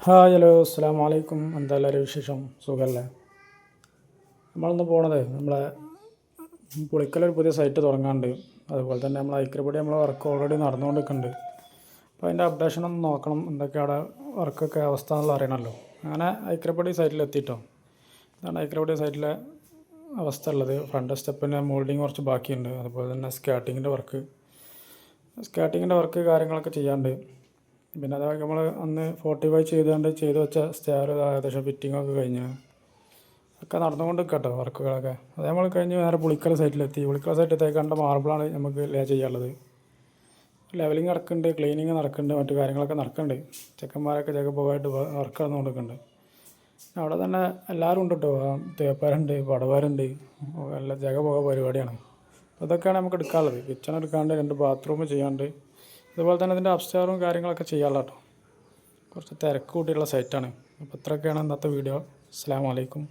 Hi hello അസ്സാം വലൈക്കും. എന്താ എല്ലാവരും വിശേഷം? സുഖമല്ലേ? നമ്മളിന്ന് പോണത് നമ്മളെ പുളിക്കലൊരു പുതിയ സൈറ്റ് തുടങ്ങാണ്ട്. അതുപോലെ തന്നെ നമ്മൾ ഐക്യപടി നമ്മളെ വർക്ക് ഓൾറെഡി നടന്നുകൊണ്ടിരിക്കുന്നുണ്ട്. അപ്പോൾ അതിൻ്റെ അപ്ഡേഷൻ ഒന്ന് നോക്കണം, എന്തൊക്കെ അവിടെ വർക്കൊക്കെ അവസ്ഥ എന്നുള്ള അറിയണമല്ലോ. അങ്ങനെ ഐക്യപടി സൈറ്റിലെത്തിയിട്ടോ. ഇതാണ് ഐക്യപടി സൈറ്റിലെ അവസ്ഥ ഉള്ളത്. ഫ്രണ്ട് സ്റ്റെപ്പിൻ്റെ മോൾഡിങ് കുറച്ച് ബാക്കിയുണ്ട്. അതുപോലെ തന്നെ സ്കാട്ടിങ്ങിൻ്റെ വർക്ക് കാര്യങ്ങളൊക്കെ ചെയ്യാണ്ട്. പിന്നെ അതൊക്കെ നമ്മൾ അന്ന് 45 ചെയ്ത് വെച്ച സ്റ്റെയർ ഏകദേശം ഫിറ്റിങ്ങൊക്കെ കഴിഞ്ഞ് ഒക്കെ നടന്നുകൊണ്ട് കേട്ടോ വർക്കുകളൊക്കെ. അത് നമ്മൾ കഴിഞ്ഞ് നേരെ പുളിക്കൽ സൈറ്റിലെത്തി. പുളിക്കൽ സൈറ്റിൽ കണ്ട മാർബിളാണ് നമുക്ക് ലേ ചെയ്യാനുള്ളത്. ലെവലിങ് നടക്കുന്നുണ്ട്, ക്ലീനിങ് നടക്കുന്നുണ്ട്, മറ്റു കാര്യങ്ങളൊക്കെ നടക്കുന്നുണ്ട്. ചെക്കന്മാരൊക്കെ ജഗബോഗമായിട്ട് വർക്ക് നടന്നുകൊണ്ടിരിക്കുന്നുണ്ട്. അവിടെ തന്നെ എല്ലാവരും ഉണ്ട് കേട്ടോ. തേപ്പാരുണ്ട്, പടവാരുണ്ട്, എല്ലാം ജഗബോഗ പരിപാടിയാണ്. അതൊക്കെയാണ് നമുക്ക് എടുക്കാനുള്ളത്. കിച്ചൺ എടുക്കാണ്ട്, 2 ബാത്റൂം ചെയ്യാണ്ട്, അതുപോലെ തന്നെ ഇതിൻ്റെ അപ്സ്റ്റെയറും കാര്യങ്ങളൊക്കെ ചെയ്യാനുള്ള കേട്ടോ. കുറച്ച് തിരക്ക് കൂട്ടിയുള്ള സൈറ്റാണ്. അപ്പോൾ ഇത്രയൊക്കെയാണ് ഇന്നത്തെ വീഡിയോ. അസ്സലാമു അലൈക്കും.